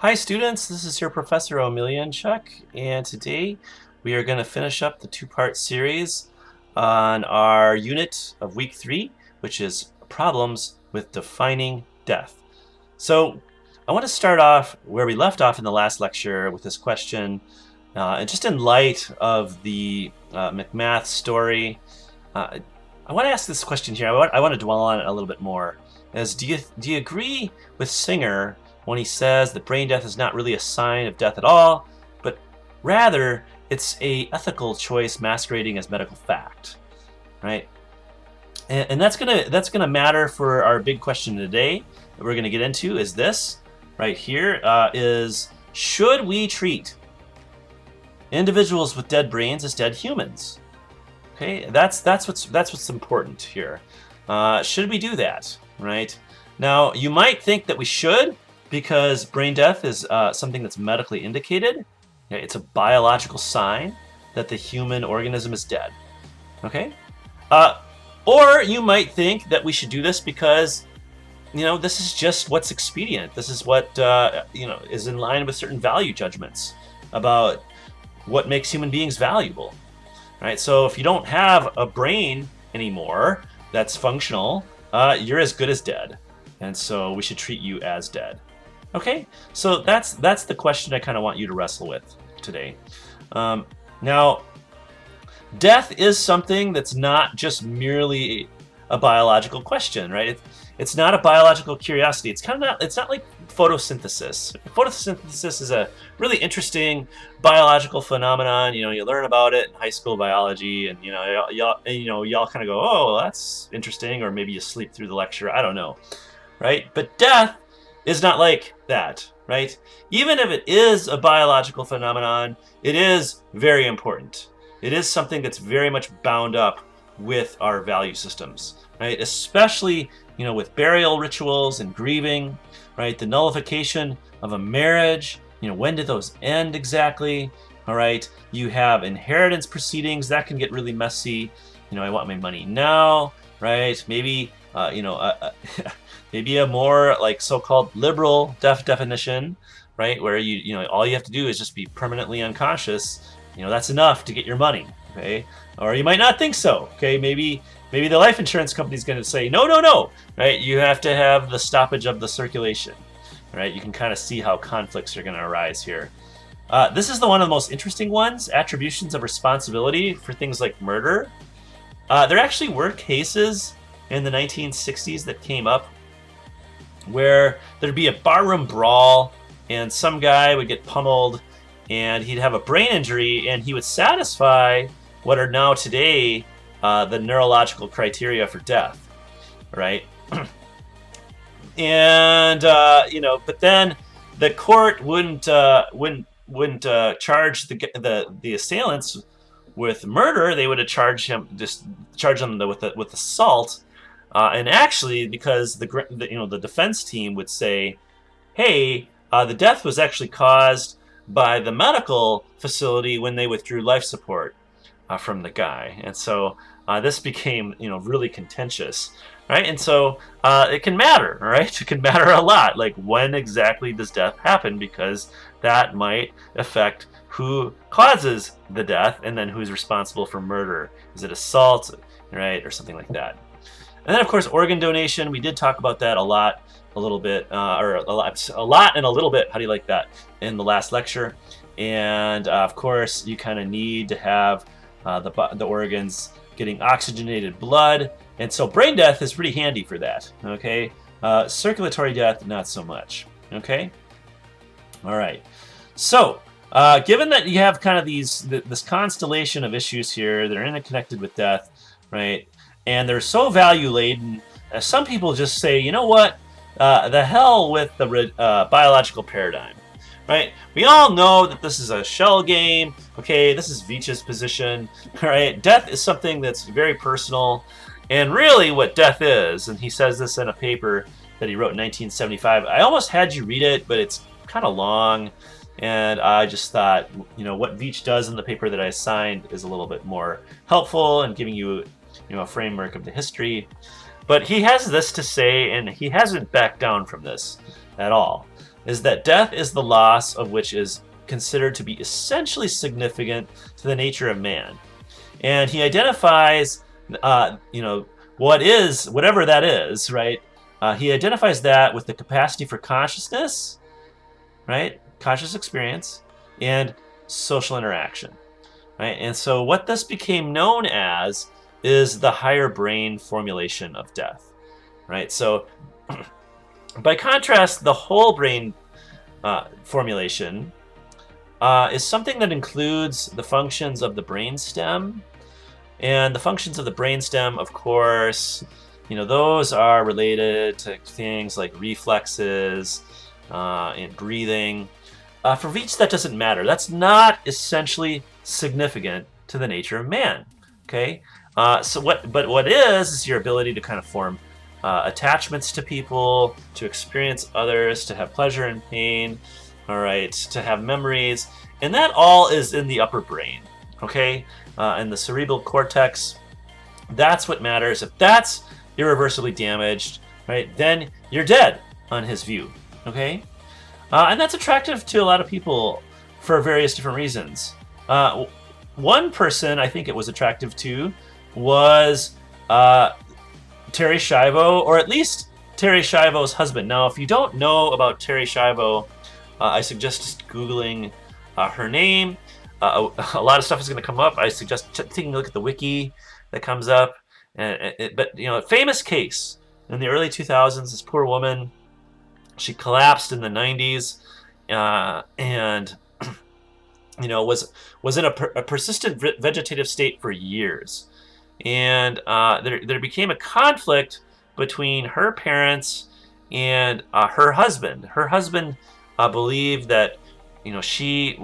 Hi students, this is your Professor O'Million-Chuck, and today we are going to finish up the two-part series on our unit of week 3, which is problems with defining death. So I want to start off where we left off in the last lecture with this question, and just in light of the McMath story, I want to ask this question here. I want to dwell on it a little bit more. Do you agree with Singer when he says that brain death is not really a sign of death at all, but rather it's a ethical choice masquerading as medical fact, right? And that's gonna matter for our big question today that we're gonna get into is this right here: is should we treat individuals with dead brains as dead humans? Okay, that's what's important here. Should we do that, right? Now, you might think that we should, because brain death is something that's medically indicated. Okay? It's a biological sign that the human organism is dead. Okay? Or you might think that we should do this because, this is just what's expedient. This is what, is in line with certain value judgments about what makes human beings valuable. Right? So if you don't have a brain anymore that's functional, you're as good as dead. And so we should treat you as dead. Okay, so that's the question I kind of want you to wrestle with today. Now, death is something that's not just merely a biological question, right? It's not a biological curiosity. It's not like photosynthesis. Photosynthesis is a really interesting biological phenomenon. You learn about it in high school biology, and y'all kind of go, oh, that's interesting, or maybe you sleep through the lecture. I don't know, right? But death is not like that, right? Even if it is a biological phenomenon, it is very important. It is something that's very much bound up with our value systems, right? Especially, with burial rituals and grieving, right? The nullification of a marriage, when do those end exactly? All right, you have inheritance proceedings that can get really messy. I want my money now, right? Maybe, maybe a more like so-called liberal definition, right? Where all you have to do is just be permanently unconscious. That's enough to get your money, okay? Or you might not think so, okay? Maybe the life insurance company is going to say, no, right? You have to have the stoppage of the circulation, right? You can kind of see how conflicts are going to arise here. This is one of the most interesting ones, attributions of responsibility for things like murder. There actually were cases in the 1960s that came up where there'd be a barroom brawl and some guy would get pummeled and he'd have a brain injury and he would satisfy what are now today the neurological criteria for death, right? And but then the court wouldn't charge the assailants with murder. They would have charged them with assault, and actually because the defense team would say, hey, the death was actually caused by the medical facility when they withdrew life support from the guy, and so this became really contentious, right? And so it can matter, right? It can matter a lot, like when exactly does death happen, because that might affect who causes the death and then who's responsible for murder. Is it assault, right, or something like that? And then of course organ donation. We did talk about that a lot, a little bit, or a lot and a little bit. How do you like that? In the last lecture. And of course you kind of need to have the organs getting oxygenated blood, and so brain death is pretty handy for that. Okay, circulatory death not so much. Okay, all right. So given that you have kind of this constellation of issues here that are interconnected with death, right, and they're so value laden, some people just say, you know what, the hell with the biological paradigm. Right? We all know that this is a shell game. Okay, this is Veitch's position. Right? Death is something that's very personal, and really, what death is, and he says this in a paper that he wrote in 1975. I almost had you read it, but it's kind of long, and I just thought, what Veitch does in the paper that I assigned is a little bit more helpful in giving you, a framework of the history. But he has this to say, and he hasn't backed down from this at all. is that death is the loss of which is considered to be essentially significant to the nature of man. And he identifies, whatever that is, right? He identifies that with the capacity for consciousness, right? Conscious experience and social interaction, right? And so what this became known as is the higher brain formulation of death, right? So by contrast, the whole brain formulation is something that includes the functions of the brainstem. And the functions of the brainstem, of course, those are related to things like reflexes and breathing. For Veach, that doesn't matter. That's not essentially significant to the nature of man. Okay, but what is your ability to kind of form attachments to people, to experience others, to have pleasure and pain, all right, to have memories, and that all is in the upper brain. Okay, and the cerebral cortex. That's what matters. If that's irreversibly damaged, right, then you're dead on his view. Okay, and that's attractive to a lot of people for various different reasons. One person I think it was attractive to was Terry Schiavo, or at least Terry Schiavo's husband. Now, if you don't know about Terry Schiavo, I suggest just Googling her name. A lot of stuff is going to come up. I suggest taking a look at the wiki that comes up. But a famous case in the early 2000s. This poor woman, she collapsed in the 90s, and was in a persistent vegetative state for years. And there became a conflict between her parents and her husband. Her husband believed that she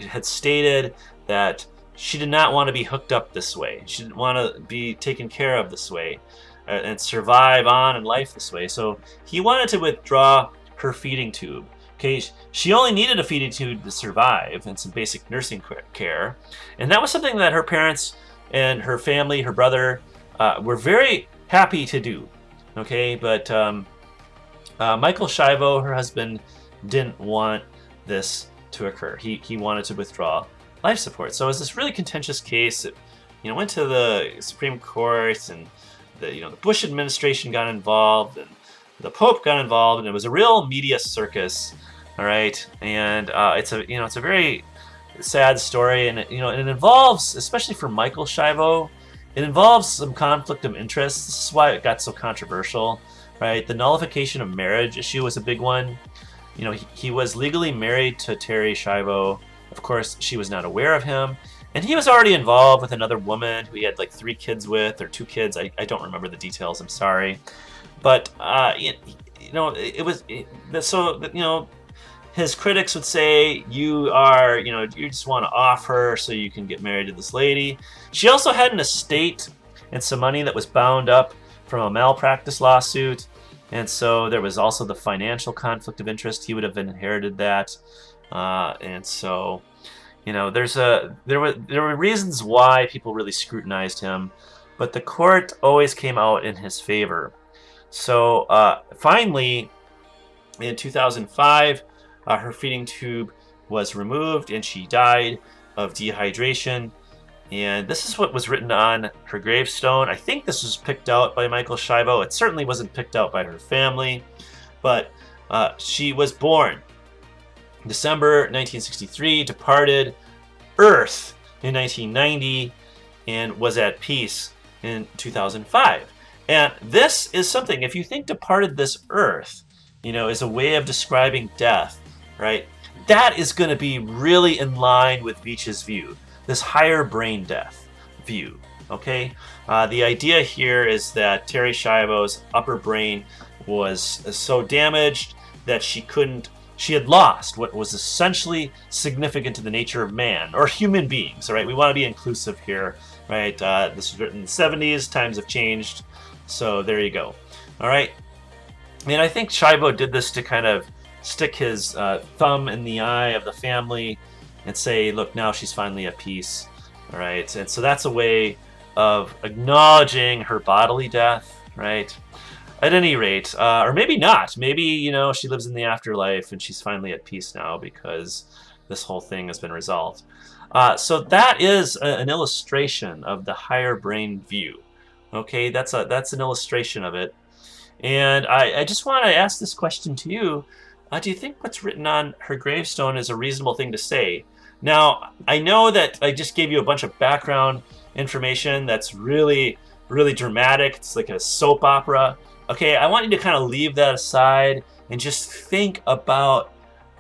had stated that she did not want to be hooked up this way. She didn't want to be taken care of this way and survive on in life this way. So he wanted to withdraw her feeding tube. Okay, she only needed a feeding tube to survive and some basic nursing care. And that was something that her parents and her family, her brother, were very happy to do. Okay, but Michael Schiavo, her husband, didn't want this to occur. He wanted to withdraw life support. So it was this really contentious case. It went to the Supreme Court, and the Bush administration got involved, and the Pope got involved, and it was a real media circus. All right, and it's a very sad story, and it involves, especially for Michael Schiavo, it involves some conflict of interest. This is why it got so controversial, right? The nullification of marriage issue was a big one. He was legally married to Terry Schiavo. Of course, she was not aware of him, and he was already involved with another woman who he had like 3 kids with, or 2 kids. I don't remember the details. I'm sorry, but his critics would say you just want to off her so you can get married to this lady. She also had an estate and some money that was bound up from a malpractice lawsuit. And so there was also the financial conflict of interest. He would have inherited that. And so, there were reasons why people really scrutinized him, but the court always came out in his favor. So finally, in 2005, her feeding tube was removed, and she died of dehydration. And this is what was written on her gravestone. I think this was picked out by Michael Schiavo. It certainly wasn't picked out by her family, but she was born December 1963, departed Earth in 1990, and was at peace in 2005. And this is something, if you think departed this Earth, is a way of describing death, right? That is going to be really in line with Veach's view, this higher brain death view, okay? The idea here is that Terry Schiavo's upper brain was so damaged that she had lost what was essentially significant to the nature of man, or human beings, all right? We want to be inclusive here, right? This was written in the 70s, times have changed, so there you go, all right? And I think Schiavo did this to kind of stick his thumb in the eye of the family and say, look, now she's finally at peace, all right? And so that's a way of acknowledging her bodily death, right? At any rate, or maybe not. Maybe, she lives in the afterlife and she's finally at peace now because this whole thing has been resolved. So that is an illustration of the higher brain view. Okay, that's an illustration of it. And I just want to ask this question to you. Do you think what's written on her gravestone is a reasonable thing to say? Now, I know that I just gave you a bunch of background information that's really, really dramatic. It's like a soap opera. Okay, I want you to kind of leave that aside and just think about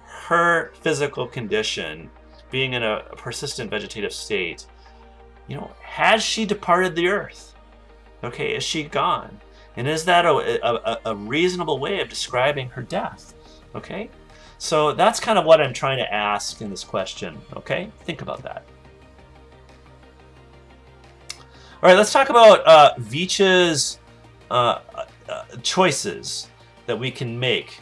her physical condition, being in a persistent vegetative state. Has she departed the earth? Okay, is she gone? And is that a reasonable way of describing her death? Okay, so that's kind of what I'm trying to ask in this question. Okay, think about that. All right, let's talk about Veitch's choices that we can make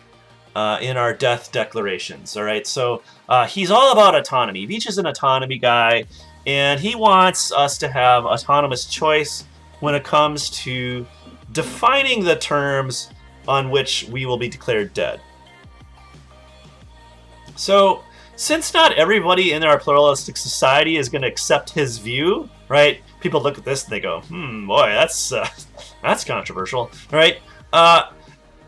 in our death declarations. All right, so he's all about autonomy. Veitch is an autonomy guy, and he wants us to have autonomous choice when it comes to defining the terms on which we will be declared dead. So, since not everybody in our pluralistic society is going to accept his view, right? People look at this and they go, boy, that's controversial, right?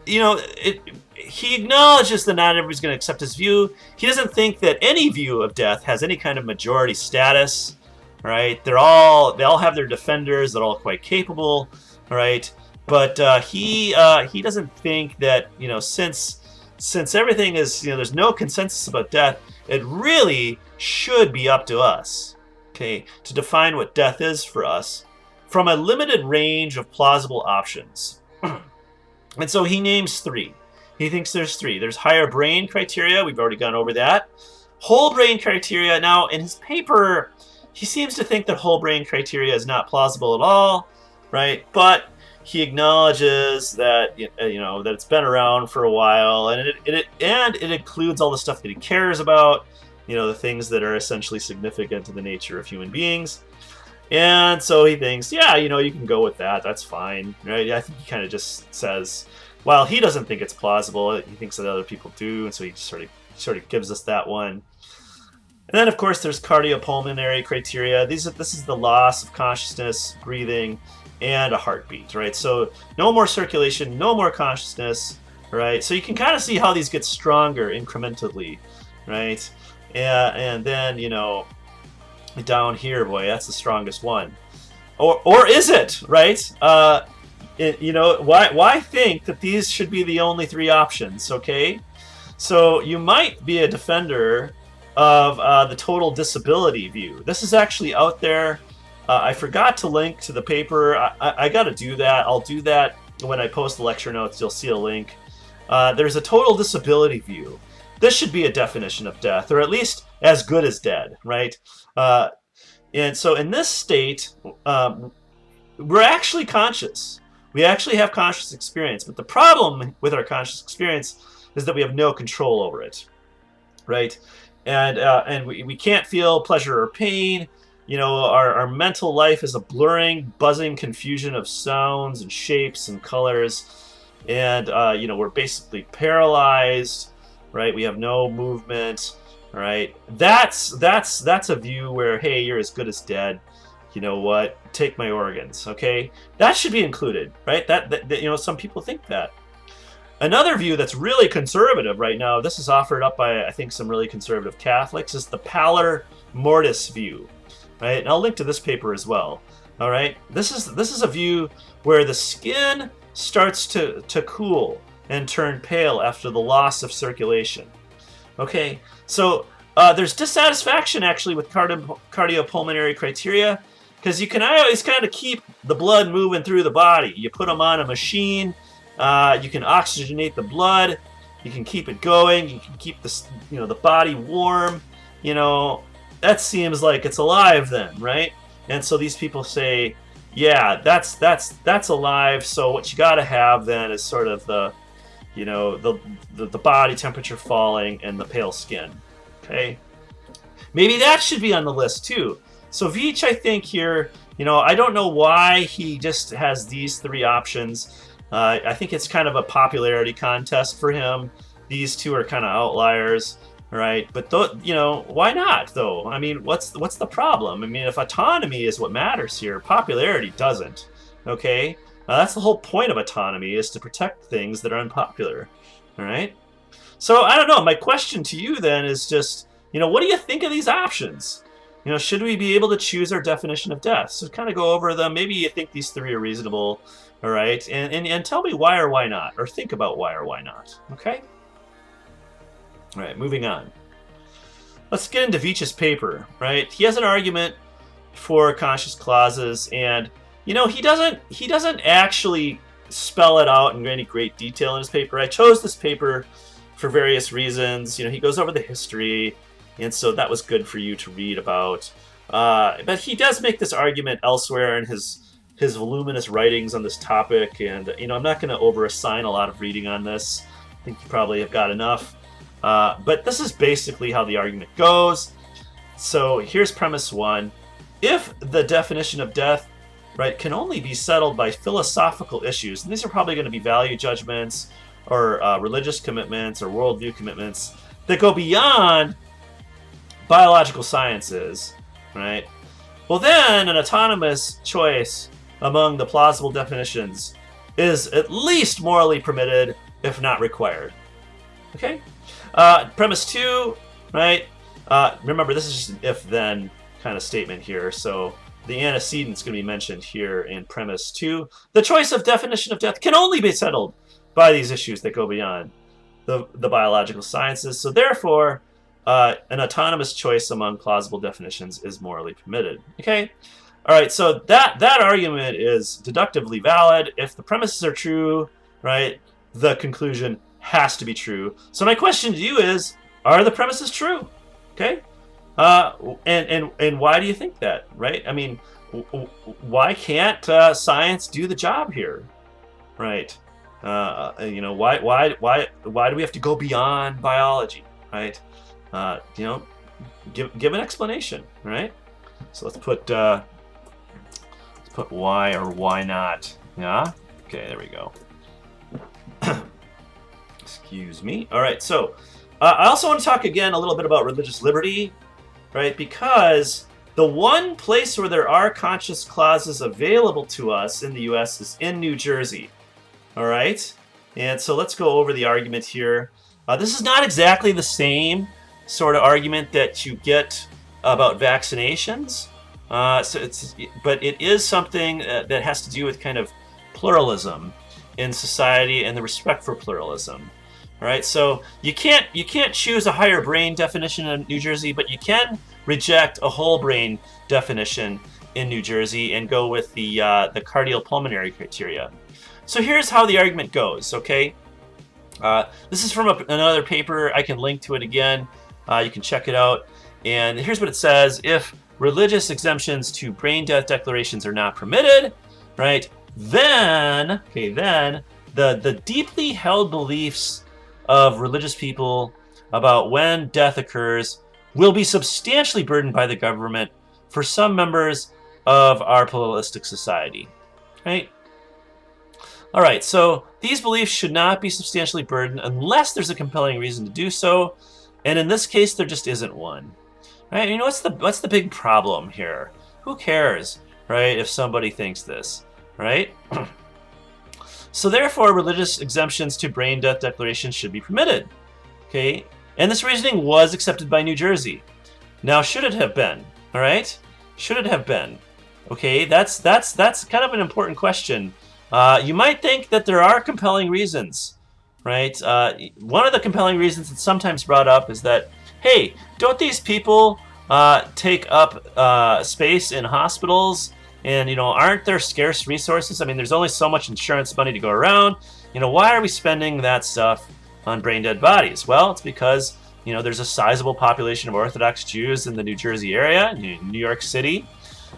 He acknowledges that not everybody's going to accept his view. He doesn't think that any view of death has any kind of majority status, right? They all have their defenders. They're all quite capable, right? But he doesn't think that since everything is there's no consensus about death, it really should be up to us, okay, to define what death is for us from a limited range of plausible options. And so he names three. He thinks there's three. There's higher brain criteria. We've already gone over that. Whole brain criteria. Now, in his paper, he seems to think that whole brain criteria is not plausible at all, right? But he acknowledges that that it's been around for a while, and it includes all the stuff that he cares about, the things that are essentially significant to the nature of human beings. And so he thinks, you can go with that. That's fine, right? I think he kind of just says, while he doesn't think it's plausible, he thinks that other people do, and so he just sort of gives us that one. And then, of course, there's cardiopulmonary criteria. This is the loss of consciousness, breathing, and a heartbeat, right? So no more circulation, no more consciousness, right? So you can kind of see how these get stronger incrementally, right? And then, down here, boy, that's the strongest one. Or is it, right? Why think that these should be the only three options, okay? So you might be a defender of the total disability view. This is actually out there. I forgot to link to the paper. I got to do that. I'll do that when I post the lecture notes. You'll see a link. There's a total disability view. This should be a definition of death, or at least as good as dead, right? And so in this state, we're actually conscious. We actually have conscious experience. But the problem with our conscious experience is that we have no control over it, right? And we can't feel pleasure or pain. Our mental life is a blurring, buzzing confusion of sounds and shapes and colors. And, we're basically paralyzed, right? We have no movement, right? That's a view where, hey, you're as good as dead. You know what? Take my organs, okay? That should be included, right? That some people think that. Another view that's really conservative right now, this is offered up by, I think, some really conservative Catholics, is the pallor mortis view. Right, and I'll link to this paper as well. All right, this is a view where the skin starts to cool and turn pale after the loss of circulation. Okay, so there's dissatisfaction actually with cardiopulmonary criteria because you can always kind of keep the blood moving through the body. You put them on a machine, you can oxygenate the blood, you can keep it going, you can keep the body warm, That seems like it's alive then, right? And so these people say, yeah, that's alive. So what you got to have then is sort of the body temperature falling and the pale skin. Okay, maybe that should be on the list too. So Veitch, I think here, I don't know why he just has these three options. I think it's kind of a popularity contest for him. These two are kind of outliers, right? But why not though? I mean, what's the problem? I mean, if autonomy is what matters here, popularity doesn't. Okay, that's the whole point of autonomy, is to protect things that are unpopular. All right. So I don't know. My question to you then is just, what do you think of these options? Should we be able to choose our definition of death? So kind of go over them. Maybe you think these three are reasonable, all right? And tell me why or why not, or think about why or why not, okay? All right, moving on. Let's get into Veitch's paper, right? He has an argument for conscious clauses, and he doesn't actually spell it out in any great detail in his paper. I chose this paper for various reasons. He goes over the history, and so that was good for you to read about. But he does make this argument elsewhere in his voluminous writings on this topic, and I'm not going to over-assign a lot of reading on this. I think you probably have got enough. But this is basically how the argument goes. So here's premise one. If the definition of death, right, can only be settled by philosophical issues, and these are probably going to be value judgments or religious commitments or worldview commitments that go beyond biological sciences, right? Well, then an autonomous choice among the plausible definitions is at least morally permitted, if not required. Okay? Premise two, right? Remember, this is just an if-then kind of statement here, so the antecedent's going to be mentioned here in premise two. The choice of definition of death can only be settled by these issues that go beyond the biological sciences, so therefore, an autonomous choice among plausible definitions is morally permitted. Okay? All right, so that argument is deductively valid. If the premises are true, right, the conclusion has to be true. So my question to you is, are the premises true? Okay? And why do you think that, right? I mean, why can't science do the job here, right? Why do we have to go beyond biology, right? Give an explanation, right? So let's put why or why not. Yeah. Okay, there we go. Excuse me. All right. So I also want to talk again a little bit about religious liberty, right? Because the one place where there are conscious clauses available to us in the U.S. is in New Jersey. All right. And so let's go over the argument here. This is not exactly the same sort of argument that you get about vaccinations. But it is something that has to do with kind of pluralism in society and the respect for pluralism. All right, so you can't choose a higher brain definition in New Jersey, but you can reject a whole brain definition in New Jersey and go with the cardiopulmonary criteria. So here's how the argument goes. Okay, this is from another paper. I can link to it again. You can check it out. And here's what it says: if religious exemptions to brain death declarations are not permitted, right? Then the deeply held beliefs of religious people about when death occurs will be substantially burdened by the government for some members of our pluralistic society, right? All right, so these beliefs should not be substantially burdened unless there's a compelling reason to do so, and in this case, there just isn't one. Right? What's the big problem here? Who cares, right? If somebody thinks this, right? So therefore, religious exemptions to brain death declarations should be permitted. Okay, and this reasoning was accepted by New Jersey. Now, should it have been? All right, should it have been? Okay, that's kind of an important question. You might think that there are compelling reasons, right? One of the compelling reasons that's sometimes brought up is that, hey, don't these people take up space in hospitals? And, aren't there scarce resources? I mean, there's only so much insurance money to go around. Why are we spending that stuff on brain dead bodies? Well, it's because, there's a sizable population of Orthodox Jews in the New Jersey area, New York City.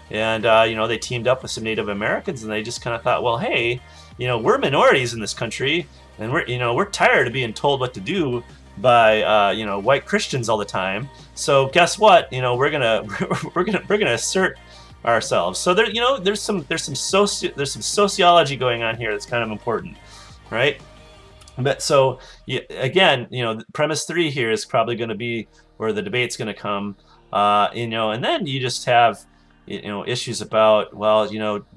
And, they teamed up with some Native Americans, and they just kind of thought, well, hey, we're minorities in this country, and we're tired of being told what to do by white Christians all the time. So guess what? We're gonna assert ourselves. So there's some sociology going on here that's kind of important. right? But so again, premise 3 here is probably going to be where the debate's going to come, and then you just have, issues about, well,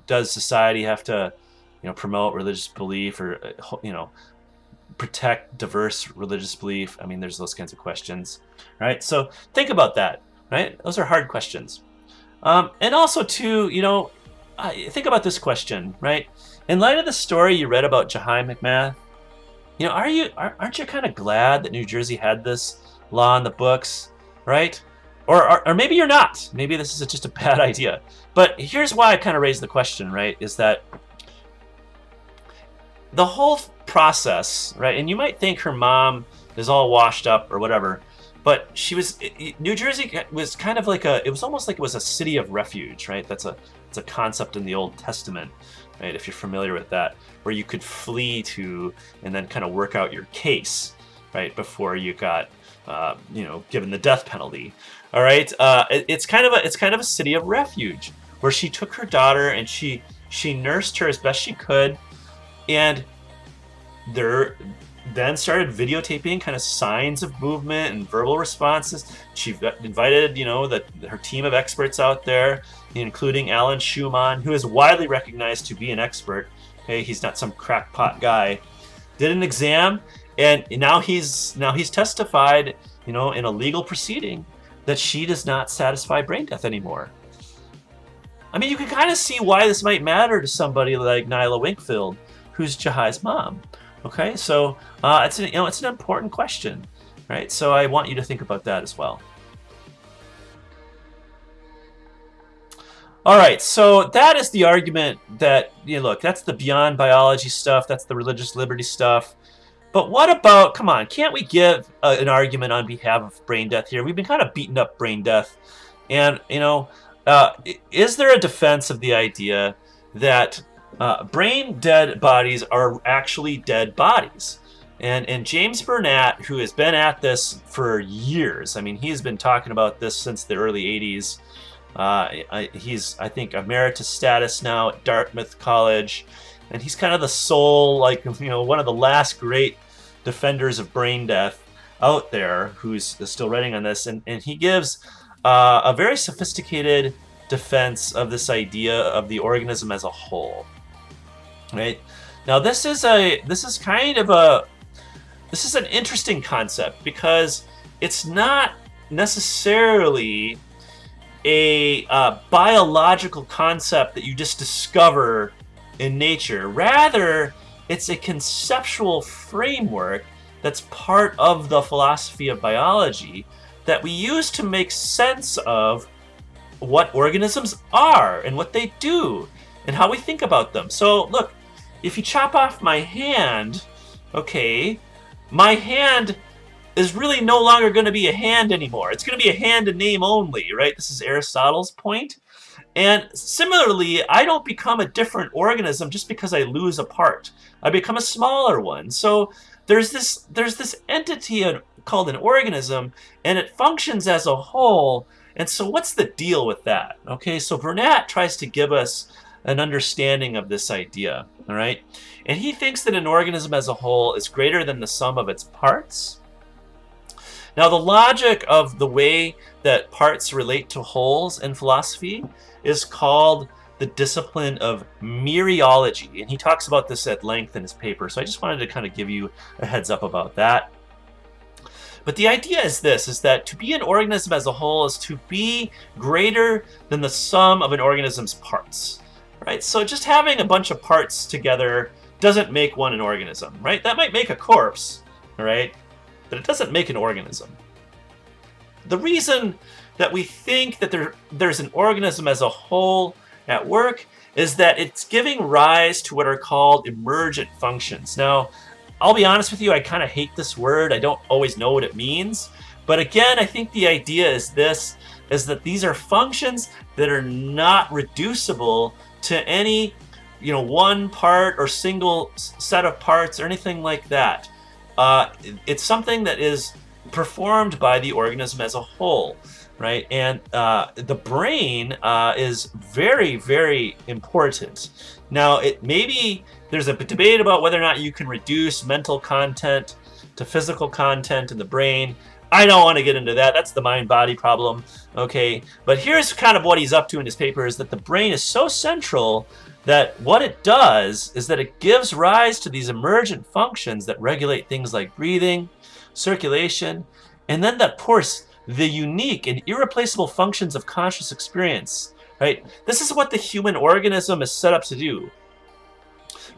does society have to, promote religious belief or, protect diverse religious belief? I mean, there's those kinds of questions, right? So think about that, right? Those are hard questions. And also, too, think about this question, right? In light of the story you read about Jahai McMath, aren't you kind of glad that New Jersey had this law in the books, right? Or maybe you're not. Maybe this is just a bad idea. But here's why I kind of raised the question, right? Is that the whole process, right? And you might think her mom is all washed up or whatever, but New Jersey was kind of like it was almost like it was a city of refuge, right? It's a concept in the Old Testament, right? If you're familiar with that, where you could flee to and then kind of work out your case, right? Before you got, given the death penalty. All right. It's kind of a city of refuge where she took her daughter and she nursed her as best she could. And there then started videotaping kind of signs of movement and verbal responses. She invited, her team of experts out there, including Alan Schumann, who is widely recognized to be an expert. Okay, he's not some crackpot guy. Did an exam, and now he's testified, in a legal proceeding, that she does not satisfy brain death anymore. I mean, you can kind of see why this might matter to somebody like Nyla Winkfield, who's Jahai's mom. Okay, so it's an important question, right? So I want you to think about that as well. All right, so that is the argument that, look, that's the beyond biology stuff, that's the religious liberty stuff. But what about, come on, can't we give an argument on behalf of brain death here? We've been kind of beating up brain death. And, is there a defense of the idea that brain dead bodies are actually dead bodies? And James Burnett, who has been at this for years, I mean, he's been talking about this since the early 80s. He's, I think, emeritus status now at Dartmouth College. And he's kind of the sole, one of the last great defenders of brain death out there who's still writing on this. And he gives a very sophisticated defense of this idea of the organism as a whole. Right? Now, this is an interesting concept because it's not necessarily a biological concept that you just discover in nature. Rather, it's a conceptual framework that's part of the philosophy of biology that we use to make sense of what organisms are and what they do and how we think about them. So, look, if you chop off my hand, okay, my hand is really no longer going to be a hand anymore. It's going to be a hand in name only, right? This is Aristotle's point. And similarly, I don't become a different organism just because I lose a part. I become a smaller one. So there's this entity called an organism, and it functions as a whole. And so what's the deal with that? Okay, so Burnett tries to give us an understanding of this idea, all right? And he thinks that an organism as a whole is greater than the sum of its parts. Now, the logic of the way that parts relate to wholes in philosophy is called the discipline of mereology. And he talks about this at length in his paper. So I just wanted to kind of give you a heads up about that. But the idea is this, is that to be an organism as a whole is to be greater than the sum of an organism's parts, right? So just having a bunch of parts together doesn't make one an organism, right? That might make a corpse, all right? But it doesn't make an organism. The reason that we think that there's an organism as a whole at work is that it's giving rise to what are called emergent functions. Now, I'll be honest with you, I kind of hate this word. I don't always know what it means. But again, I think the idea is that these are functions that are not reducible to any, one part or single set of parts or anything like that. It's something that is performed by the organism as a whole, right? And the brain is very, very important. Now, it maybe there's a debate about whether or not you can reduce mental content to physical content in the brain. I don't want to get into that. That's the mind-body problem. Okay, but here's kind of what he's up to in his paper, is that the brain is so central that what it does is that it gives rise to these emergent functions that regulate things like breathing, circulation, and then, of course, the unique and irreplaceable functions of conscious experience. Right? This is what the human organism is set up to do.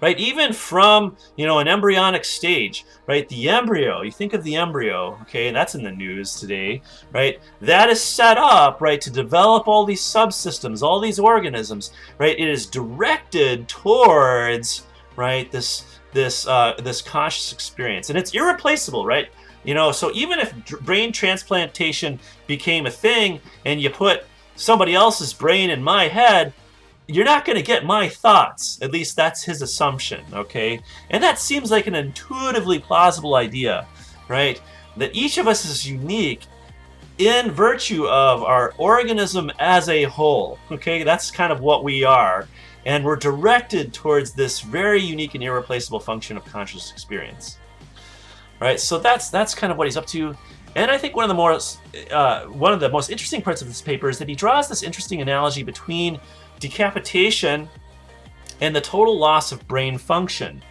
Right? Even from, an embryonic stage, right? The embryo, you think of the embryo, okay, and that's in the news today, right? That is set up, right, to develop all these subsystems, all these organisms, right? It is directed towards, right, this conscious experience, and it's irreplaceable, right? So even if brain transplantation became a thing and you put somebody else's brain in my head, you're not going to get my thoughts. At least that's his assumption, okay? And that seems like an intuitively plausible idea, right? That each of us is unique in virtue of our organism as a whole, okay? That's kind of what we are. And we're directed towards this very unique and irreplaceable function of conscious experience, right? So that's kind of what he's up to. And I think one of the most interesting parts of this paper is that he draws this interesting analogy between decapitation and the total loss of brain function.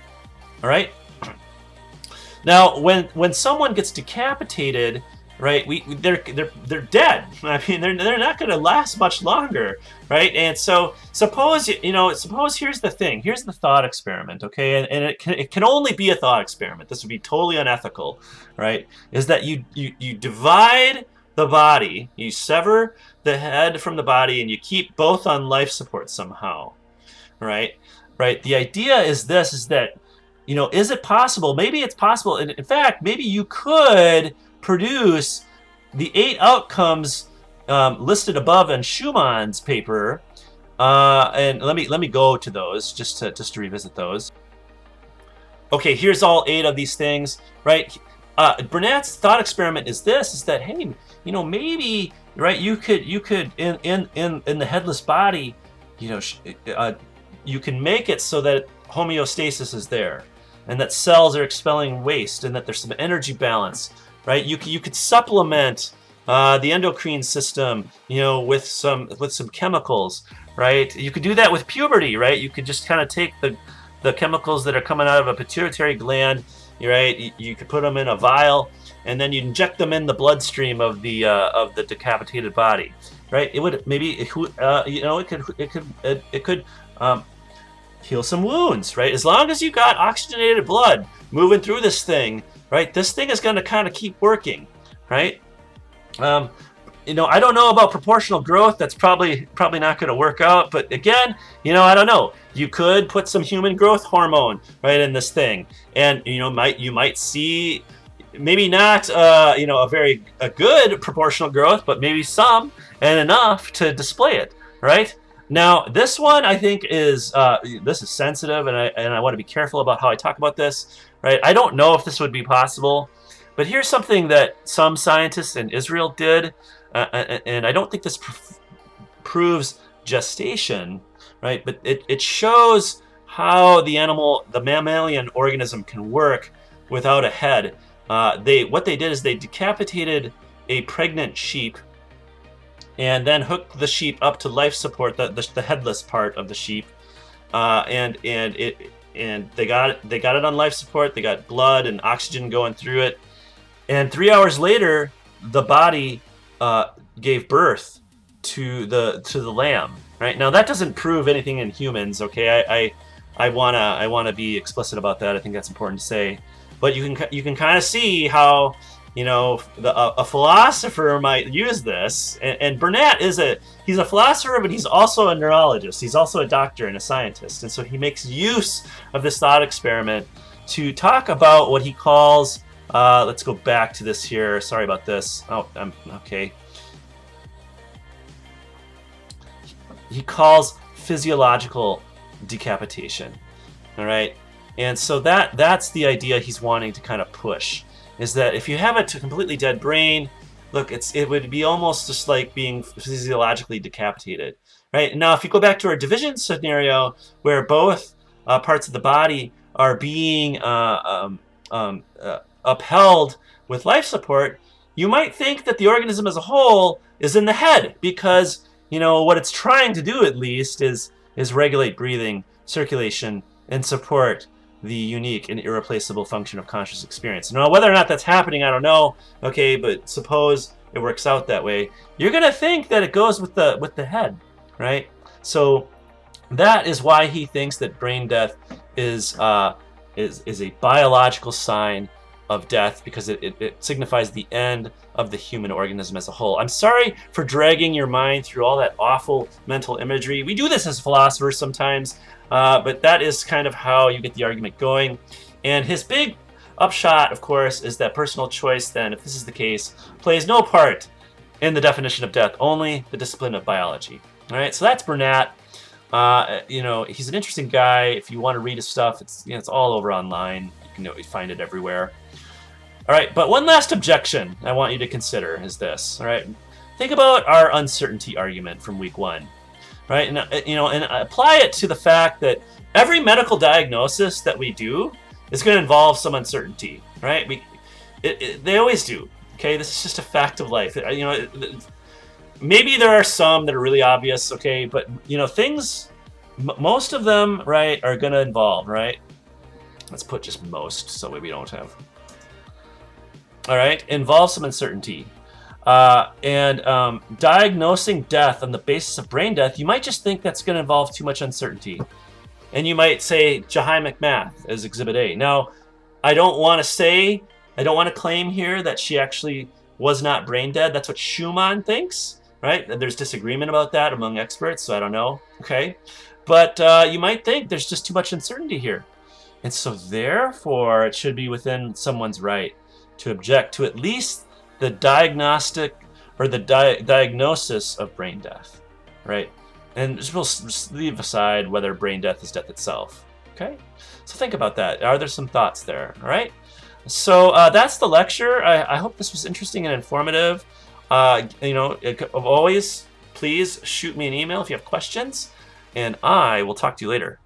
All right. Now, when someone gets decapitated, right, they're dead. I mean, they're not going to last much longer, right? And so suppose here's the thing. Here's the thought experiment, okay? And it can only be a thought experiment. This would be totally unethical, right? Is that you divide the body, you sever the head from the body, and you keep both on life support somehow, right? The idea is that, is it possible? Maybe it's possible. In fact, maybe you could produce the 8 outcomes listed above in Schumann's paper, and let me go to those just to revisit those. Okay, here's all 8 of these things, right? Burnett's thought experiment is that, hey, maybe, right, you could in the headless body, you can make it so that homeostasis is there, and that cells are expelling waste, and that there's some energy balance, right? You could supplement the endocrine system, with some chemicals, right? You could do that with puberty, right? You could just kind of take the chemicals that are coming out of a pituitary gland, right? You could put them in a vial, and then you inject them in the bloodstream of the decapitated body, right? It would it could heal some wounds, right? As long as you got oxygenated blood moving through this thing, right? This thing is going to kind of keep working, right? I don't know about proportional growth. That's probably not going to work out. But again, I don't know. You could put some human growth hormone right in this thing, and you might see maybe not a good proportional growth, but maybe some and enough to display it, right? Now, this one I think is this is sensitive, and I want to be careful about how I talk about this, right? I don't know if this would be possible, but here's something that some scientists in Israel did, and I don't think this proves gestation, right? But it shows how the mammalian organism can work without a head. What they did is they decapitated a pregnant sheep, and then hooked the sheep up to life support, the headless part of the sheep, and they got it on life support. They got blood and oxygen going through it, and 3 hours later, the body gave birth to the lamb. Right now, that doesn't prove anything in humans. Okay, I wanna be explicit about that. I think that's important to say. But you can kind of see how a philosopher might use this, and Burnett he's a philosopher, but he's also a neurologist. He's also a doctor and a scientist, and so he makes use of this thought experiment to talk about what he calls. Let's go back to this here. Sorry about this. Oh, okay. He calls physiological decapitation. All right, and so that's the idea he's wanting to kind of push. Is that if you have a completely dead brain, look, it would be almost just like being physiologically decapitated, right? Now, if you go back to our division scenario, where both parts of the body are being upheld with life support, you might think that the organism as a whole is in the head, because what it's trying to do, at least, is regulate breathing, circulation, and support the unique and irreplaceable function of conscious experience. Now, whether or not that's happening, I don't know. Okay, but suppose it works out that way. You're gonna think that it goes with the head, right? So that is why he thinks that brain death is a biological sign of death, because it signifies the end of the human organism as a whole. I'm sorry for dragging your mind through all that awful mental imagery. We do this as philosophers sometimes, but that is kind of how you get the argument going. And his big upshot, of course, is that personal choice, then, if this is the case, plays no part in the definition of death, only the discipline of biology. All right, so that's Burnett. He's an interesting guy. If you want to read his stuff, it's all over online. You can find it everywhere. All right, but one last objection I want you to consider is this. All right, think about our uncertainty argument from week 1, right? And and apply it to the fact that every medical diagnosis that we do is going to involve some uncertainty, right? They always do. Okay, this is just a fact of life. Maybe there are some that are really obvious. Okay, but things, most of them, right, are going to involve, right? Let's put just most, so we don't have. All right, involves some uncertainty. And diagnosing death on the basis of brain death, you might just think that's going to involve too much uncertainty. And you might say Jahai McMath as Exhibit A. Now, I don't want to claim here that she actually was not brain dead. That's what Schumann thinks, right? There's disagreement about that among experts, so I don't know, okay? But you might think there's just too much uncertainty here. And so therefore, it should be within someone's right to object to at least the diagnostic or the diagnosis of brain death, right? And we'll just leave aside whether brain death is death itself, okay? So think about that. Are there some thoughts there, all right? So that's the lecture. I hope this was interesting and informative. Always, please shoot me an email if you have questions, and I will talk to you later.